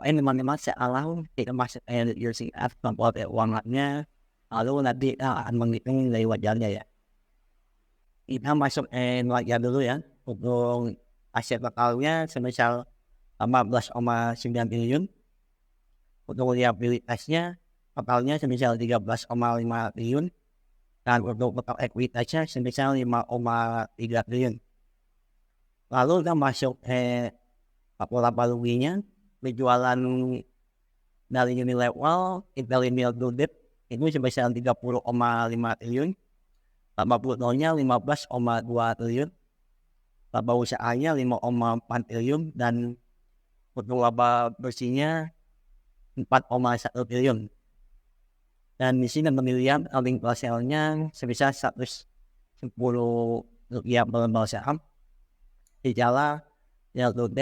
memang seolah kita masuk UCF tanpa keuangannya, lalu nanti akan menghitung dari wajarnya ya. Kita masuk wajar dulu ya, untuk aset totalnya semisal 15,9 triliun, untuk liabilitasnya totalnya semisal 13,5 triliun, dan untuk total ekuitasnya semisal 5,3 triliun. Lalu kita masuk pola ruginya, penjualan dari Unilevel, Intellineal Group itu sebesar 30,5 triliun, laba brutonya 15,2 triliun, laba usahanya 5,4 triliun, dan untuk laba bersihnya 4,1 triliun. Dan di sini pemilihan earning per share-nya sebesar 110 rupiah per lembar saham di jala Group.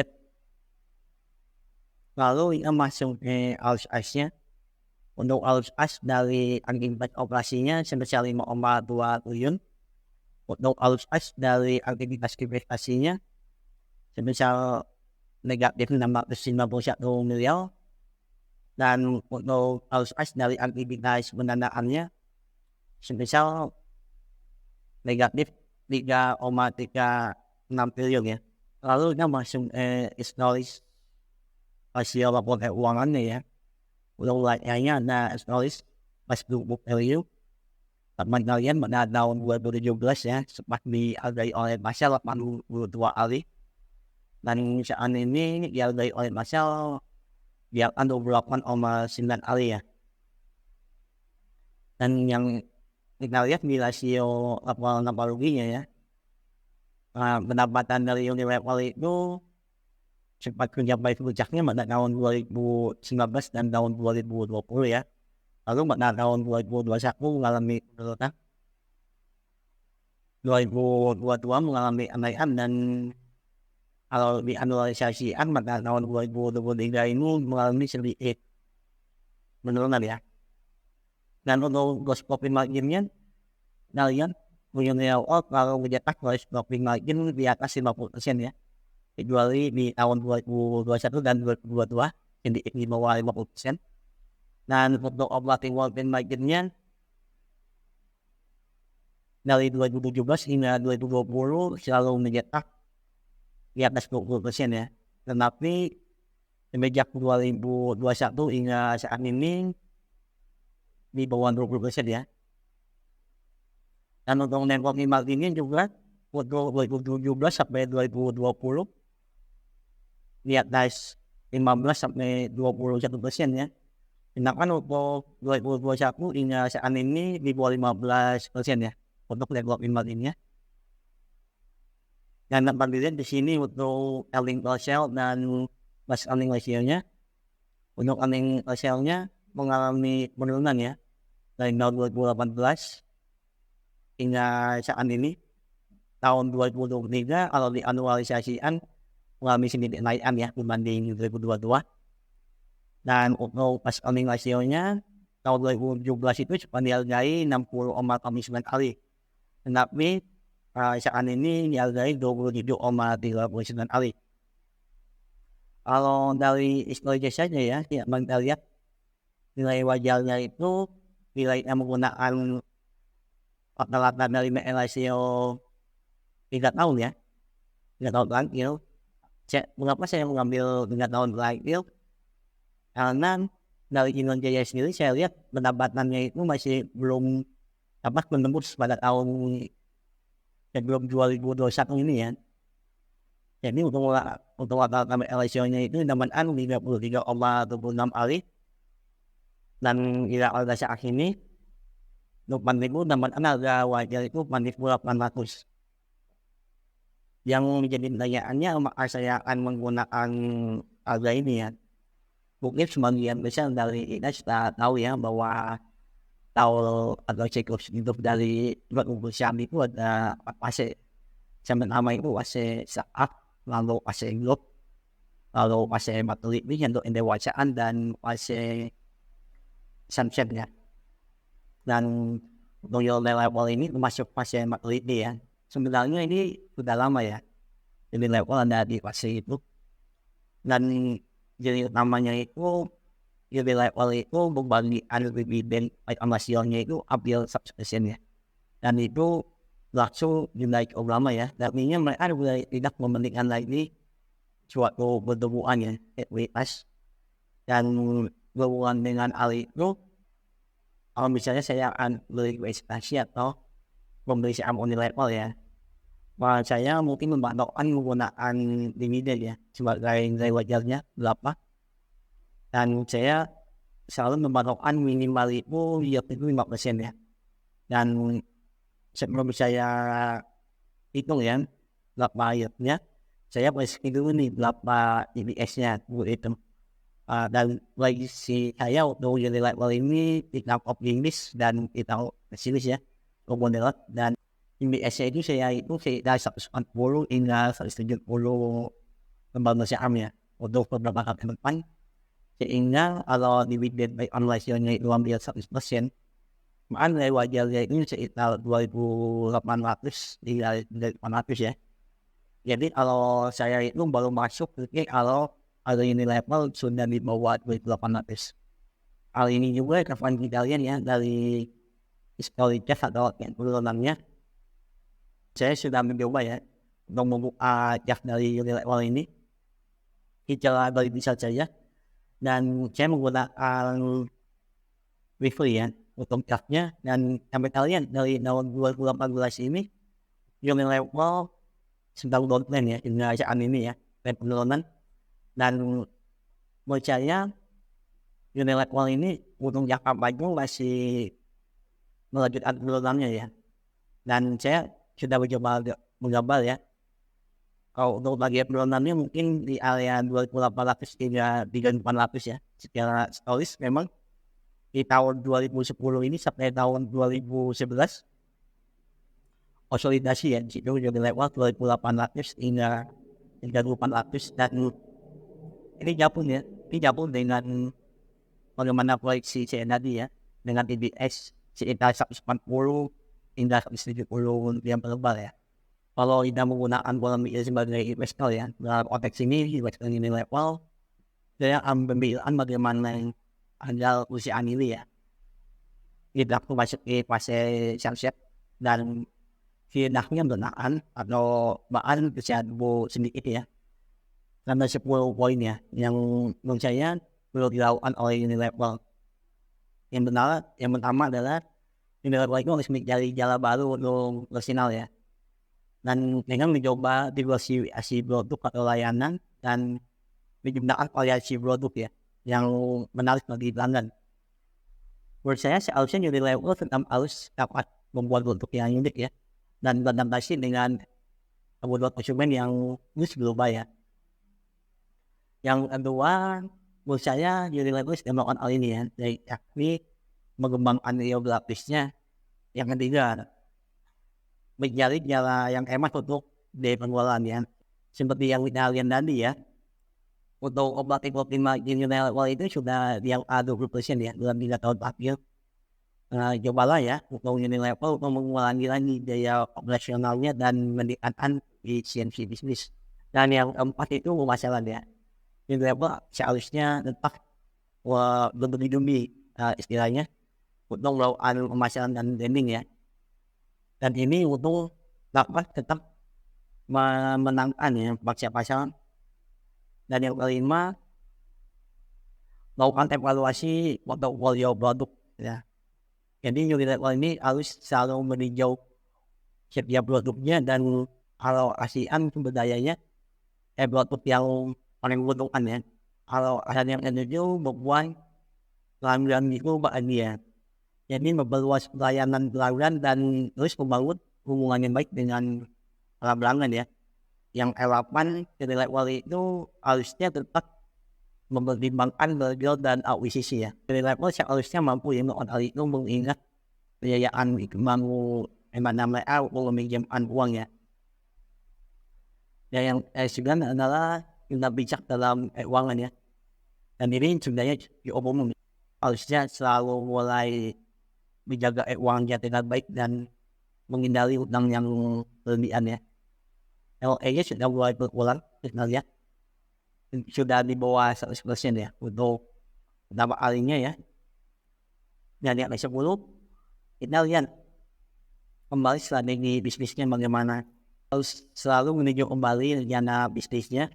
Lalu kita masuk ke arus asnya. Untuk arus as dari akibat operasinya sebesar 5,2 triliun. Untuk arus as dari aktivitas investasinya sebesar negatif 651 miliar. Dan untuk arus as dari aktivitas pendanaannya sebesar negatif 3,36 triliun ya. Lalu kita masuk historis hasil lapor keuangannya ya. Untuk layaknya ada historis pas book value. Teman kalian pada tahun 2017 ya, sempat dihargai oleh pasar 82 kali. Dan saat ini dihargai oleh pasar biarkan 28,9 kali ya. Dan yang kita lihat di rasio laporan laba ruginya ya, pendapatan dari Unilevel itu sempat mencapai puncaknya pada tahun 2019 dan tahun 2020 ya. Lalu pada tahun 2021 mengalami penurunan, 2022 mengalami kenaikan, dan kalau dianalisasikan pada tahun 2023 ini mengalami sedikit penurunan ya. Dan untuk gross profit margin-nya, kita lihat Unilevel kalau mencetak gross profit margin di atas 50% ya, kecuali di tahun 2021 dan 2022 sedikit di bawah 50%. Dan untuk operating profit margin-nya dari 2017 hingga 2020 selalu mencetak di atas 20% ya. Tetapi sejak 2021 hingga saat ini di bawah 20% ya. Dan untuk net profit margin-nya juga untuk 2017 sampai 2020 di atas 15 sampai 21% ya. Sedangkan untuk 2021 hingga saat ini di bawah 15% ya untuk net profit margin-nya. Dan dapat dilihat di sini untuk earning per share dan plus earning ratio-nya. Untuk earning per share-nya mengalami penurunan ya dari tahun 2018 hingga saat ini. Tahun 2023 kalau dianalisasikan mengalami sedikit kenaikan ya dibanding 2022. Dan untuk plus earning ratio-nya tahun 2017 itu sempat dihargai 60,9 kali. Tetapi saat ini dihargai 27,39 kali. Kalau dari historis saja ya, kita lihat nilai wajarnya itu nilainya menggunakan rata-rata dari ratio 3 tahun ya, 3 tahun terakhir. Mengapa saya mengambil 3 tahun terakhir? Karena dari Indonesia sendiri saya lihat pendapatannya itu masih belum dapat menembus pada tahun sebelum 2021 ini ya. Jadi untuk rata-rata ratio-nya itu dapatkan 33,26 kali. Dan tidak ada saat ini untuk itu dapatkan harga wajar itu 4.800. Yang menjadi pertanyaannya apakah saya akan menggunakan harga ini ya. Mungkin sebagian besar dari kita sudah tahu ya bahwa tahu atau siklus hidup dari perusahaan itu ada fase. Yang pertama itu fase startup, lalu fase growth, lalu fase maturity untuk pendewasaan, dan fase sunset ya. Dan untuk level ini termasuk fase maturity ya. Sebenarnya ini sudah lama ya. Jadi level ada di fase itu. Dan Jadi utamanya itu Unilever itu berbagi dividen amasionnya itu ambil 100% ya. Dan itu langsung dinaik ulama ya. Artinya mereka mulai tidak mementingkan lagi suatu pertemuan ya, ekuitas. Dan berhubungan dengan hal itu, kalau misalnya saya akan beli investasi atau membeli saham Unilever ya, saya mungkin mematokkan menggunakan dividen ya sebagai nilai wajarnya berapa, dan saya selalu mematokkan minimal itu yield itu 5% ya. Dan sebelum saya hitung ya berapa yieldnya, saya mesti dulu nih berapa EPS-nya itu. Dan bagi saya untuk Unilever ini tidak optimis dan tidak pesimis ya, moderat. Dan EPS-nya itu saya itu sekitar 140 hingga 170 lembaga saham ya untuk beberapa kali ke depan. Sehingga kalau dividen by on-ratio-nya itu ambil 100%, maka nilai wajarnya itu sekitar 2.800 hingga 800 ya. Jadi kalau saya itu baru masuk kalau ada Unilever sudah di bawah 2.800. Hal ini juga kapan kita lihat ya dari historical atau turunannya. Saya sudah mencoba ya untuk membuka chart dari Unilever ini. Kita balik bisa saja. Dan saya menggunakan weekly ya untuk chartnya, dan sampai kalian dari tahun 2018 ini Unilever sedang downtrend ya hingga saat ini ya, tren penurunan. Dan menurut saya Unilever ini untuk jangka panjang masih melanjutkan penurunannya ya. Dan saya sudah mencoba menggambar ya, kalau untuk bagian penurunannya mungkin di area 2.800 hingga 3.800 ya. Secara historis memang di tahun 2010 ini sampai tahun 2011 konsolidasi ya, itu jadi lewat 2.800 hingga 3.800. Dan ini gabung dengan bagaimana proyeksi saya tadi ya, dengan EPS sekitar 140 hingga 170 yang berlebar ya. Kalau tidak menggunakan pola pikir sebagai investor ya, dalam konteks ini investor Unilever, saya akan pemilihan bagaimana agar usia ini ya tidak masuk ke fase sunset dan tidaknya bertahan atau bahkan bisa sedikit ya, karena 10 poin ya yang menurut saya perlu dilakukan oleh Unilever. Yang pertama adalah Unilever itu harus mencari jalan baru untuk bersinar ya, dan dengan mencoba diversifikasi produk atau layanan dan menciptakan variasi produk ya yang menarik bagi pelanggan. Menurut saya seharusnya Unilever tetap harus dapat membuat produk yang unik ya dan beradaptasi dengan kebutuhan konsumen yang terus berubah ya. Yang kedua, menurut saya Unilever sudah melakukan hal ini ya, yakni mengembangkan geografisnya. Yang ketiga, mencari cara yang hemat untuk biaya pengeluaran ya. Seperti yang kita lihat tadi ya, untuk obat optimal Unilever itu sudah di angka 20% ya dalam 3 tahun terakhir. Cobalah ya untuk Unilever untuk mengurangi lagi biaya operasionalnya dan meningkatkan efisiensi bisnis. Dan yang keempat itu masalah ya, Unilever seharusnya tetap berlindungi istilahnya untuk melakukan pemasaran dan branding ya. Dan ini untuk dapat tetap memenangkan ya pasar. Dan yang kelima, melakukan evaluasi portofolio produk ya. Jadi Unilever ini harus selalu meninjau setiap produknya dan alokasikan sumber dayanya produk yang paling menguntungkan ya. Kalau ada yang itu membuat pelanggan itu bahagia. Jadi memperluas pelayanan pelanggan dan terus membangun hubungan yang baik dengan para pelanggan ya. Yang L8 Unilever itu harusnya tetap mempertimbangkan merger dan akuisisi ya. Unilever seharusnya mampu ya melakukan hal itu, mengingat biayaan membangun namanya meminjamkan uang ya. Dan yang sembilan adalah kita bijak dalam keuangan ya. Dan ini sebenarnya umum harusnya selalu mulai menjaga uangnya dengan baik dan menghindari utang yang berlebihan ya. LA-nya sudah mulai berkurang kita lihat. sudah di bawah 100% ya untuk pertama kalinya ya. Dan yang ke-10, kita lihat kembali strategi bisnisnya bagaimana. Harus selalu meninjau kembali rencana bisnisnya,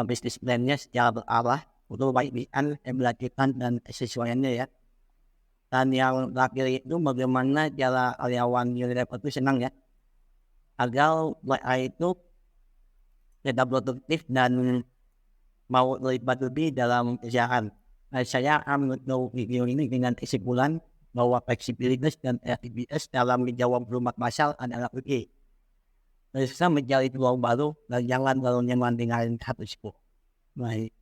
bisnis plan-nya secara berarah untuk perbaikan, keberlanjutan dan kesesuaiannya ya. Dan yang terakhir itu bagaimana cara karyawan Unilever itu senang ya, agar mereka itu tetap produktif dan mau terlibat lebih dalam pekerjaan. Nah, saya akan menutup video ini dengan kesimpulan bahwa fleksibilitas dan kreativitas dalam menjawab berbagai masalah adalah kunci. Susah mencari peluang baru dan jangan terlalu nyaman dengan status quo. Baik.